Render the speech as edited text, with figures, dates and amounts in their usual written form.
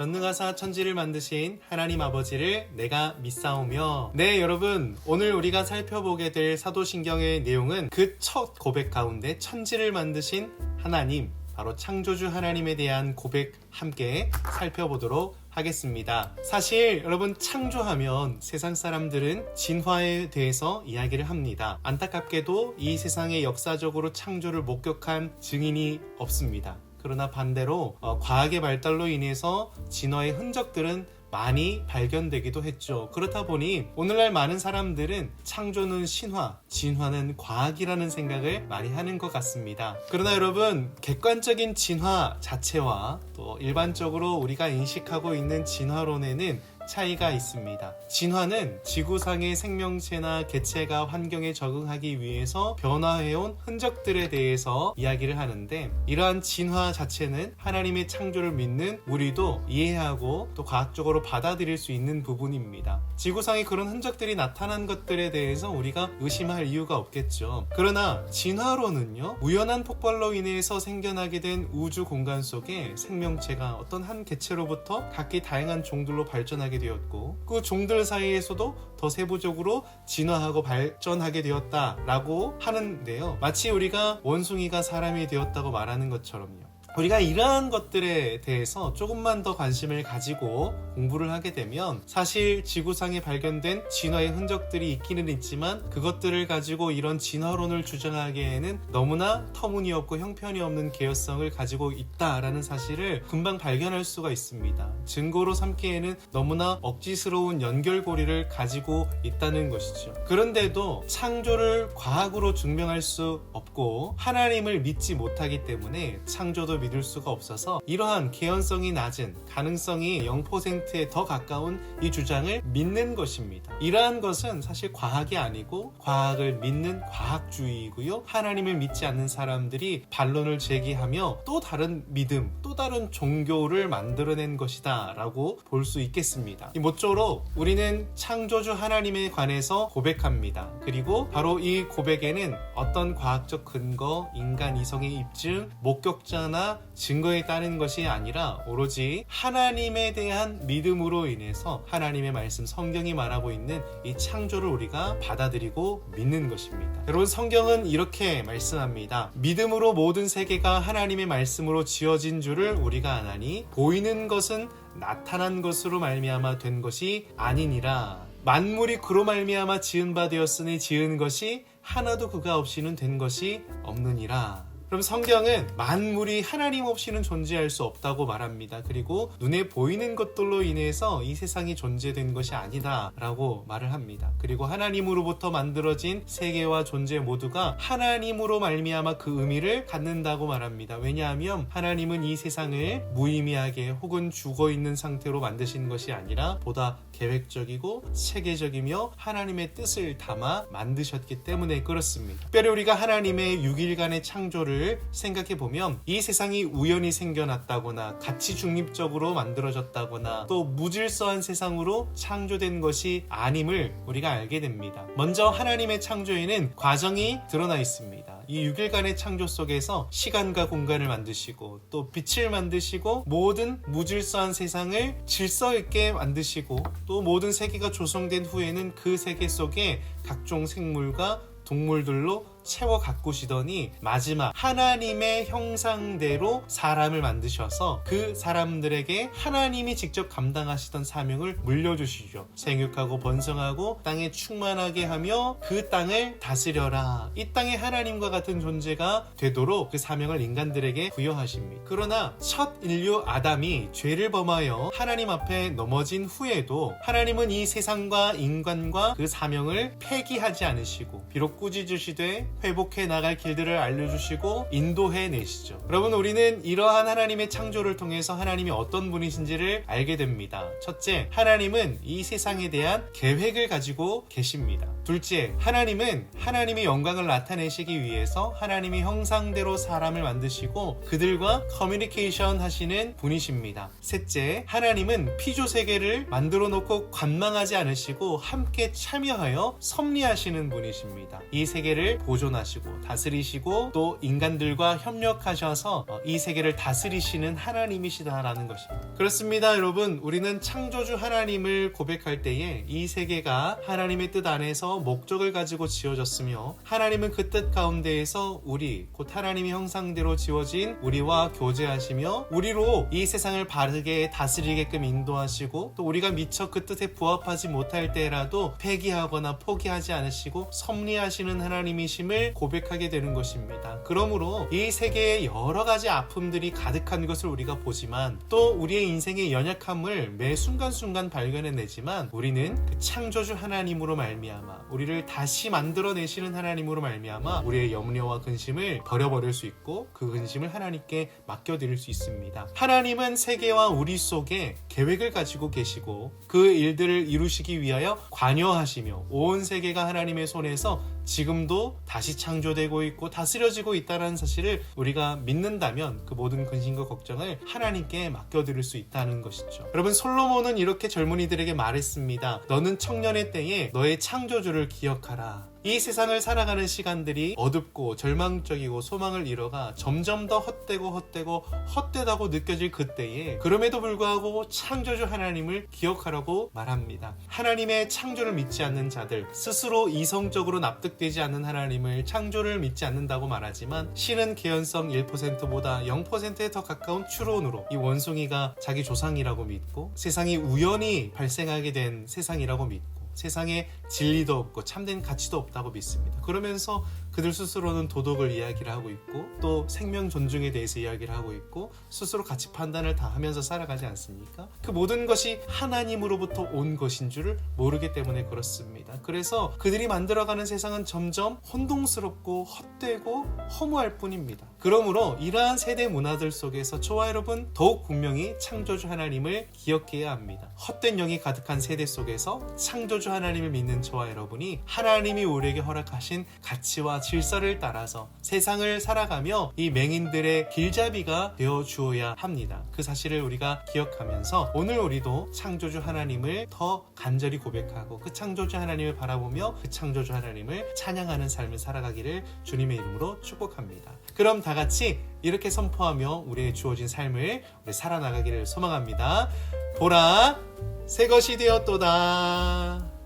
전능하사 천지를 만드신 하나님 아버지를 내가 믿사오며. 네, 여러분, 오늘 우리가 살펴보게 될 사도신경의 내용은 그 첫 고백 가운데 천지를 만드신 하나님, 바로 창조주 하나님에 대한 고백 함께 살펴보도록 하겠습니다. 사실 여러분, 창조하면 세상 사람들은 진화에 대해서 이야기를 합니다. 안타깝게도 이 세상에 역사적으로 창조를 목격한 증인이 없습니다. 그러나 반대로 과학의 발달로 인해서 진화의 흔적들은 많이 발견되기도 했죠. 그렇다 보니 오늘날 많은 사람들은 창조는 신화, 진화는 과학이라는 생각을 많이 하는 것 같습니다. 그러나 여러분, 객관적인 진화 자체와 또 일반적으로 우리가 인식하고 있는 진화론에는 차이가 있습니다. 진화는 지구상의 생명체나 개체가 환경에 적응하기 위해서 변화해온 흔적들에 대해서 이야기를 하는데, 이러한 진화 자체는 하나님의 창조를 믿는 우리도 이해하고 또 과학적으로 받아들일 수 있는 부분입니다. 지구상에 그런 흔적들이 나타난 것들에 대해서 우리가 의심할 이유가 없겠죠. 그러나 진화론은요, 우연한 폭발로 인해서 생겨나게 된 우주 공간 속에 생명체가 어떤 한 개체로부터 각기 다양한 종들로 발전하게 되었고, 그 종들 사이에서도 더 세부적으로 진화하고 발전하게 되었다라고 하는데요. 마치 우리가 원숭이가 사람이 되었다고 말하는 것처럼요. 우리가 이러한 것들에 대해서 조금만 더 관심을 가지고 공부를 하게 되면 사실 지구상에 발견된 진화의 흔적들이 있기는 있지만 그것들을 가지고 이런 진화론을 주장하기에는 너무나 터무니없고 형편이 없는 개연성을 가지고 있다라는 사실을 금방 발견할 수가 있습니다. 증거로 삼기에는 너무나 억지스러운 연결고리를 가지고 있다는 것이죠. 그런데도 창조를 과학으로 증명할 수 없고 하나님을 믿지 못하기 때문에 창조도 믿을 수가 없어서 이러한 개연성이 낮은, 가능성이 0%에 더 가까운 이 주장을 믿는 것입니다. 이러한 것은 사실 과학이 아니고 과학을 믿는 과학주의이고요, 하나님을 믿지 않는 사람들이 반론을 제기하며 또 다른 믿음, 또 다른 종교를 만들어낸 것이다 라고 볼 수 있겠습니다. 모쪼록 우리는 창조주 하나님에 관해서 고백합니다. 그리고 바로 이 고백에는 어떤 과학적 근거, 인간 이성의 입증, 목격자나 증거에 따른 것이 아니라 오로지 하나님에 대한 믿음으로 인해서 하나님의 말씀, 성경이 말하고 있는 이 창조를 우리가 받아들이고 믿는 것입니다. 여러분, 성경은 이렇게 말씀합니다. 믿음으로 모든 세계가 하나님의 말씀으로 지어진 줄을 우리가 아나니 보이는 것은 나타난 것으로 말미암아 된 것이 아니니라. 만물이 그로 말미암아 지은 바 되었으니 지은 것이 하나도 그가 없이는 된 것이 없느니라. 그럼 성경은 만물이 하나님 없이는 존재할 수 없다고 말합니다. 그리고 눈에 보이는 것들로 인해서 이 세상이 존재된 것이 아니다 라고 말을 합니다. 그리고 하나님으로부터 만들어진 세계와 존재 모두가 하나님으로 말미암아 그 의미를 갖는다고 말합니다. 왜냐하면 하나님은 이 세상을 무의미하게 혹은 죽어있는 상태로 만드신 것이 아니라 보다 계획적이고 체계적이며 하나님의 뜻을 담아 만드셨기 때문에 그렇습니다. 특별히 우리가 하나님의 6일간의 창조를 생각해보면 이 세상이 우연히 생겨났다거나 가치 중립적으로 만들어졌다거나 또 무질서한 세상으로 창조된 것이 아님을 우리가 알게 됩니다. 먼저 하나님의 창조에는 과정이 드러나 있습니다. 이 6일간의 창조 속에서 시간과 공간을 만드시고 또 빛을 만드시고 모든 무질서한 세상을 질서 있게 만드시고 또 모든 세계가 조성된 후에는 그 세계 속에 각종 생물과 동물들로 채워 가꾸시더니 마지막 하나님의 형상대로 사람을 만드셔서 그 사람들에게 하나님이 직접 감당하시던 사명을 물려주시죠. 생육하고 번성하고 땅에 충만하게 하며 그 땅을 다스려라. 이 땅에 하나님과 같은 존재가 되도록 그 사명을 인간들에게 부여하십니다. 그러나 첫 인류 아담이 죄를 범하여 하나님 앞에 넘어진 후에도 하나님은 이 세상과 인간과 그 사명을 폐기하지 않으시고 비록 꾸짖으시되 회복해 나갈 길들을 알려주시고 인도해 내시죠. 여러분, 우리는 이러한 하나님의 창조를 통해서 하나님이 어떤 분이신지를 알게 됩니다. 첫째, 하나님은 이 세상에 대한 계획을 가지고 계십니다. 둘째, 하나님은 하나님의 영광을 나타내시기 위해서 하나님의 형상대로 사람을 만드시고 그들과 커뮤니케이션 하시는 분이십니다. 셋째, 하나님은 피조 세계를 만들어 놓고 관망하지 않으시고 함께 참여하여 섭리하시는 분이십니다. 이 세계를 보존 보존하시고 다스리시고 또 인간들과 협력하셔서 이 세계를 다스리시는 하나님이시다라는 것입니다. 그렇습니다, 여러분. 우리는 창조주 하나님을 고백할 때에 이 세계가 하나님의 뜻 안에서 목적을 가지고 지어졌으며 하나님은 그 뜻 가운데에서 우리 곧 하나님의 형상대로 지어진 우리와 교제하시며 우리로 이 세상을 바르게 다스리게끔 인도하시고 또 우리가 미처 그 뜻에 부합하지 못할 때라도 폐기하거나 포기하지 않으시고 섭리하시는 하나님이심을 고백하게 되는 것입니다. 그러므로 이 세계에 여러 가지 아픔들이 가득한 것을 우리가 보지만 또 우리의 인생의 연약함을 매 순간순간 발견해내지만 우리는 그 창조주 하나님으로 말미암아 우리를 다시 만들어내시는 하나님으로 말미암아 우리의 염려와 근심을 버려버릴 수 있고 그 근심을 하나님께 맡겨드릴 수 있습니다. 하나님은 세계와 우리 속에 계획을 가지고 계시고 그 일들을 이루시기 위하여 관여하시며 온 세계가 하나님의 손에서 지금도 다시 창조되고 있고 다스려지고 있다는 사실을 우리가 믿는다면 그 모든 근심과 걱정을 하나님께 맡겨드릴 수 있다는 것이죠. 여러분, 솔로몬은 이렇게 젊은이들에게 말했습니다. 너는 청년의 때에 너의 창조주를 기억하라. 이 세상을 살아가는 시간들이 어둡고 절망적이고 소망을 잃어가 점점 더 헛되다고 느껴질 그때에 그럼에도 불구하고 창조주 하나님을 기억하라고 말합니다. 하나님의 창조를 믿지 않는 자들, 스스로 이성적으로 납득되지 않는 하나님을 창조를 믿지 않는다고 말하지만 신은 개연성 1%보다 0%에 더 가까운 추론으로 이 원숭이가 자기 조상이라고 믿고 세상이 우연히 발생하게 된 세상이라고 믿고 세상에 진리도 없고 참된 가치도 없다고 믿습니다. 그러면서 그들 스스로는 도덕을 이야기를 하고 있고 또 생명 존중에 대해서 이야기를 하고 있고 스스로 가치 판단을 다 하면서 살아가지 않습니까? 그 모든 것이 하나님으로부터 온 것인 줄을 모르기 때문에 그렇습니다. 그래서 그들이 만들어가는 세상은 점점 혼동스럽고 헛되고 허무할 뿐입니다. 그러므로 이러한 세대 문화들 속에서 저와 여러분 더욱 분명히 창조주 하나님을 기억해야 합니다. 헛된 영이 가득한 세대 속에서 창조주 하나님을 믿는 저와 여러분이 하나님이 우리에게 허락하신 가치와 질서를 따라서 세상을 살아가며 이 맹인들의 길잡이가 되어 주어야 합니다. 그 사실을 우리가 기억하면서 오늘 우리도 창조주 하나님을 더 간절히 고백하고 그 창조주 하나님을 바라보며 그 창조주 하나님을 찬양하는 삶을 살아가기를 주님의 이름으로 축복합니다. 그럼 다 같이 이렇게 선포하며 우리의 주어진 삶을 우리 살아나가기를 소망합니다. 보라, 새 것이 되었도다.